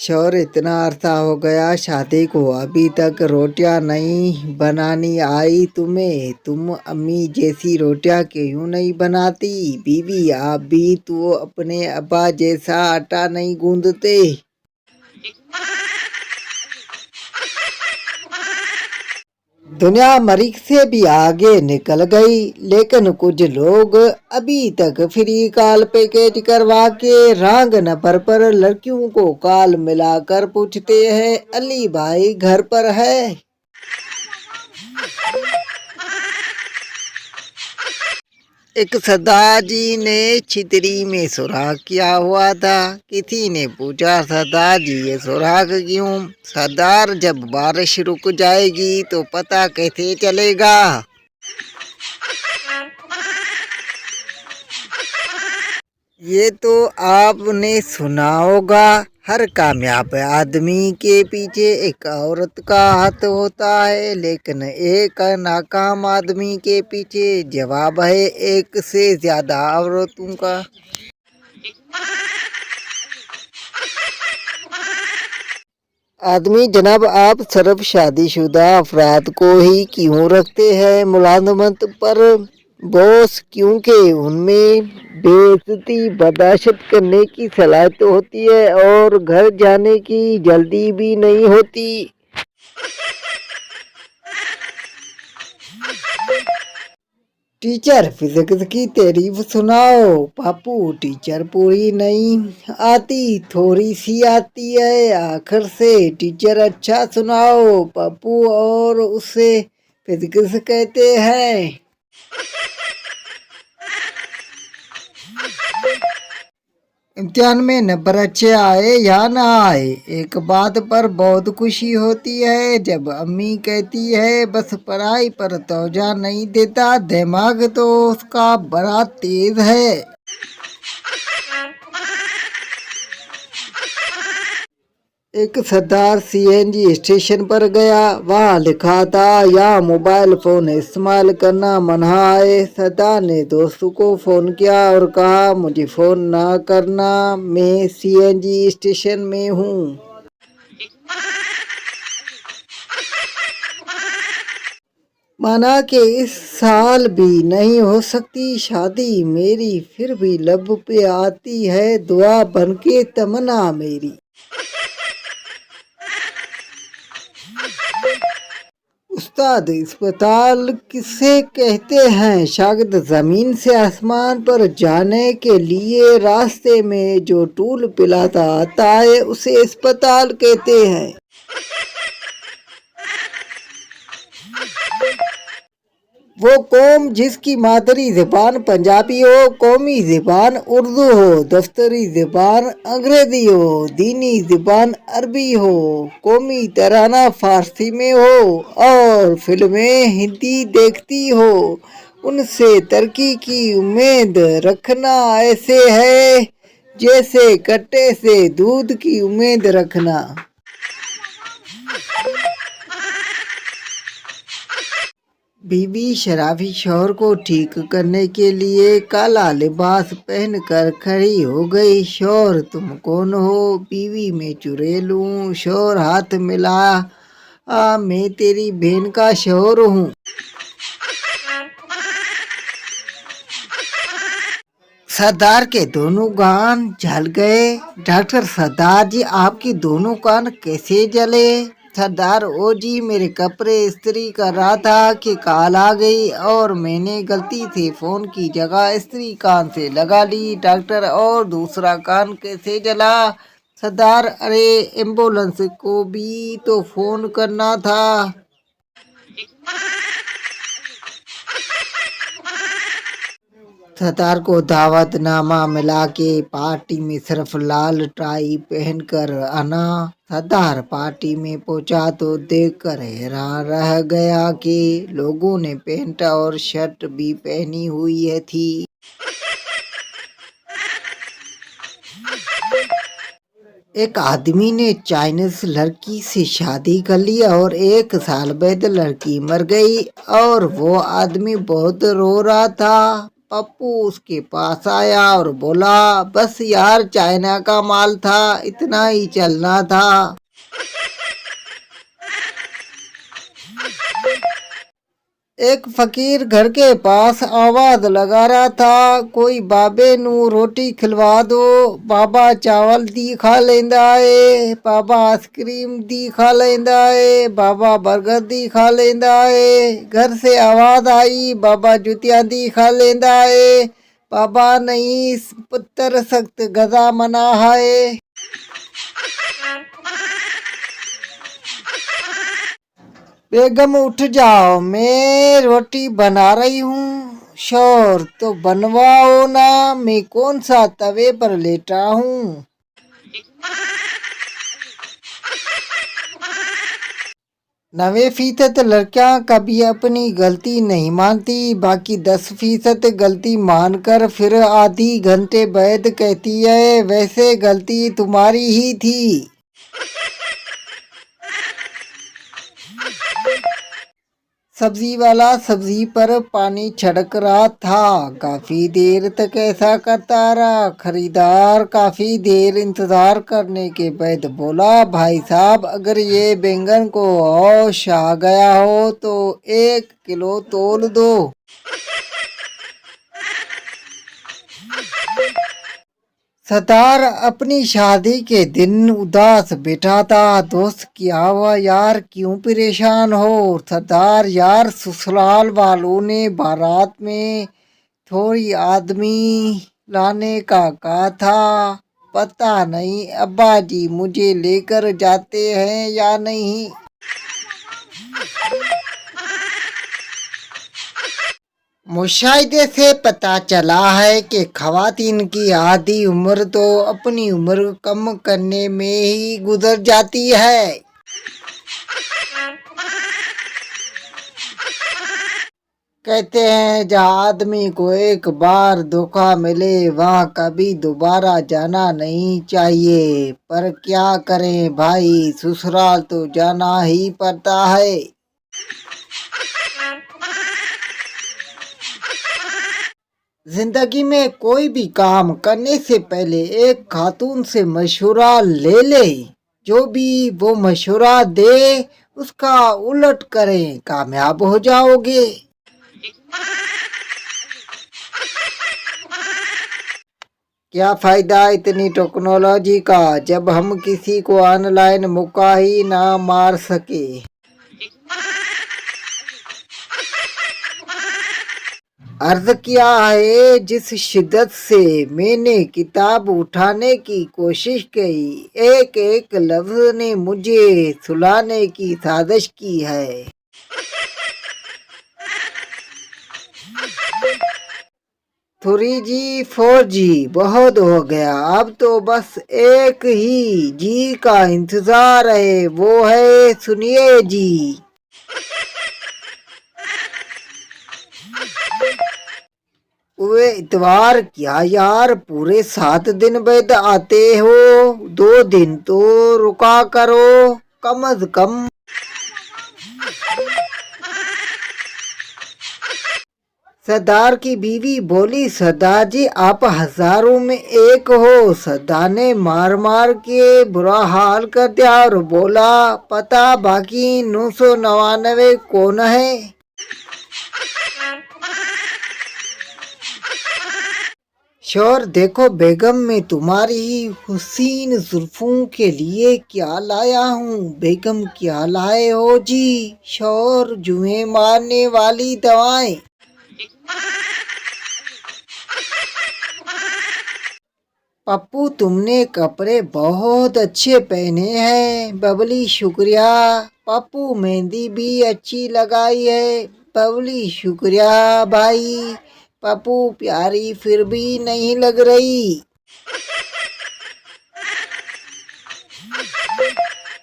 शौहर इतना अरसा हो गया शादी को, अभी तक रोटियां नहीं बनानी आई तुम्हें। तुम अम्मी जैसी रोटियां क्यों नहीं बनाती? बीवी आप भी तो अपने अब्बा जैसा आटा नहीं गूंदते। दुनिया मरीख से भी आगे निकल गई, लेकिन कुछ लोग अभी तक फ्री कॉल पैकेज करवा के रंग नंबर पर लड़कियों को कॉल मिलाकर पूछते हैं अली भाई घर पर है। एक सरदार जी ने छितरी में सुराख किया हुआ था। किसी ने पूछा सरदार जी ये सुराख क्यों? सरदार जब बारिश रुक जाएगी तो पता कैसे चलेगा? ये तो आपने सुना होगा, हर कामयाब आदमी के पीछे एक औरत का हाथ होता है, लेकिन एक नाकाम आदमी के पीछे जवाब है एक से ज्यादा औरतों का। आदमी जनाब आप सिर्फ शादीशुदा अफराद को ही क्यों रखते हैं मुलाजमत पर बॉस? क्योंकि उनमें बेइज्जती बर्दाश्त करने की सलाहियत होती है और घर जाने की जल्दी भी नहीं होती। टीचर फिजिक्स की तारीफ सुनाओ। पापू टीचर पूरी नहीं आती, थोड़ी सी आती है। आखिर से टीचर अच्छा सुनाओ पापू, और उसे फिजिक्स कहते हैं। इम्तिहान में नंबर अच्छे आए या ना आए, एक बात पर बहुत खुशी होती है जब अम्मी कहती है बस पढ़ाई पर तवज्जो नहीं देता, दिमाग तो उसका बड़ा तेज है। एक सरदार सीएनजी स्टेशन पर गया, वहाँ लिखा था यहाँ मोबाइल फोन इस्तेमाल करना मना है। सरदार ने दोस्तों को फोन किया और कहा मुझे फोन ना करना, मैं सीएनजी स्टेशन में हूँ। माना कि इस साल भी नहीं हो सकती शादी मेरी, फिर भी लब पे आती है दुआ बनके तमन्ना मेरी। उस्ताद अस्पताल किसे कहते हैं? शायद जमीन से आसमान पर जाने के लिए रास्ते में जो टूल पिलाता आता है उसे अस्पताल कहते हैं। वो कौम जिसकी मादरी ज़बान पंजाबी हो, कौमी ज़बान उर्दू हो, दफ्तरी ज़बान अंग्रेज़ी हो, दीनी ज़बान अरबी हो, कौमी तराना फारसी में हो और फिल्में हिंदी देखती हो, उनसे तरक्की की उम्मीद रखना ऐसे है जैसे कट्टे से दूध की उम्मीद रखना। बीवी शराबी शौहर को ठीक करने के लिए काला लिबास पहनकर खड़ी हो गई। शौहर तुम कौन हो? बीवी मैं चुड़ैल हूँ। शौहर हाथ मिला, मैं तेरी बहन का शौहर हूँ। सरदार के दोनों कान जल गए। डॉक्टर सरदार जी आपके दोनों कान कैसे जले? सरदार ओ जी मेरे कपड़े इस्त्री कर रहा था कि कॉल आ गई और मैंने गलती से फोन की जगह इस्त्री कान से लगा ली। डॉक्टर और दूसरा कान कैसे जला? सरदार अरे एम्बुलेंस को भी तो फोन करना था। सरदार को दावतनामा मिला के पार्टी में सिर्फ लाल टाई पहनकर आना। सरदार पार्टी में पहुंचा तो देखकर हैरान रह गया कि लोगों ने पैंट और शर्ट भी पहनी हुई है थी। एक आदमी ने चाइनीज लड़की से शादी कर ली और 1 साल बाद लड़की मर गई और वो आदमी बहुत रो रहा था। पप्पू उसके पास आया और बोला, बस यार चाइना का माल था, इतना ही चलना था। एक फकीर घर के पास आवाज लगा रहा था, कोई बाबे नू रोटी खिलवा दो। बाबा चावल दी खा लेंदा है, बाबा आइसक्रीम दी खा लेंदा है, बाबा बर्गर दी खा लेंदा है। घर से आवाज आई, बाबा जुतियां दी खा लेंदा है। बाबा नहीं पुत्र सख्त गजा मना है। बेगम उठ जाओ, मैं रोटी बना रही हूँ। शोर तो बनवाओ ना, मैं कौन सा तवे पर लेटा हूँ। 90% लड़कियां कभी अपनी गलती नहीं मानती, बाकी 10% गलती मानकर फिर आधी घंटे बाद कहती है, वैसे गलती तुम्हारी ही थी। सब्जी वाला सब्जी पर पानी छिड़क रहा था। काफी देर तक ऐसा करता रहा। खरीदार काफी देर इंतजार करने के बाद बोला, भाई साहब अगर ये बैंगन को होश आ गया हो तो 1 किलो तोल दो। सरदार अपनी शादी के दिन उदास बैठा था। दोस्त क्या हुआ यार, क्यों परेशान हो। सरदार यार ससुराल वालों ने बारात में थोड़ी आदमी लाने का कहा था, पता नहीं अब्बा जी मुझे लेकर जाते हैं या नहीं। मुशाहिदे से पता चला है कि खवातीन की आधी उम्र तो अपनी उम्र कम करने में ही गुजर जाती है। कहते हैं जहाँ आदमी को एक बार धोखा मिले वहाँ कभी दोबारा जाना नहीं चाहिए, पर क्या करें भाई, ससुराल तो जाना ही पड़ता है। जिंदगी में कोई भी काम करने से पहले एक खातून से मशवरा ले ले, जो भी वो मशवरा दे उसका उलट करें, कामयाब हो जाओगे। क्या फायदा इतनी टेक्नोलॉजी का जब हम किसी को ऑनलाइन मुक्का ही ना मार सके। अर्ज किया है, जिस शिद्दत से मैंने किताब उठाने की कोशिश की, एक एक लफ्ज ने मुझे सुलाने की साजिश की है। 3G 4G बहुत हो गया, अब तो बस एक ही जी का इंतजार है, वो है सुनिए जी। वे इतवार क्या यार, पूरे 7 दिन बाद आते हो, 2 दिन तो रुका करो कम अज कम। सरदार की बीवी बोली, सरदार जी आप हजारों में एक हो। सरदार ने मार मार के बुरा हाल कर दिया और बोला, पता बाकी 999 कौन है। शोर देखो बेगम, मैं तुम्हारी हुसीन जुल्फों के लिए क्या लाया हूँ। बेगम क्या लाए हो जी। शोर जुएं मारने वाली दवाएं। पप्पू तुमने कपड़े बहुत अच्छे पहने हैं। बबली शुक्रिया। पप्पू मेहंदी भी अच्छी लगाई है। बबली शुक्रिया भाई। पप्पू प्यारी फिर भी नहीं लग रही।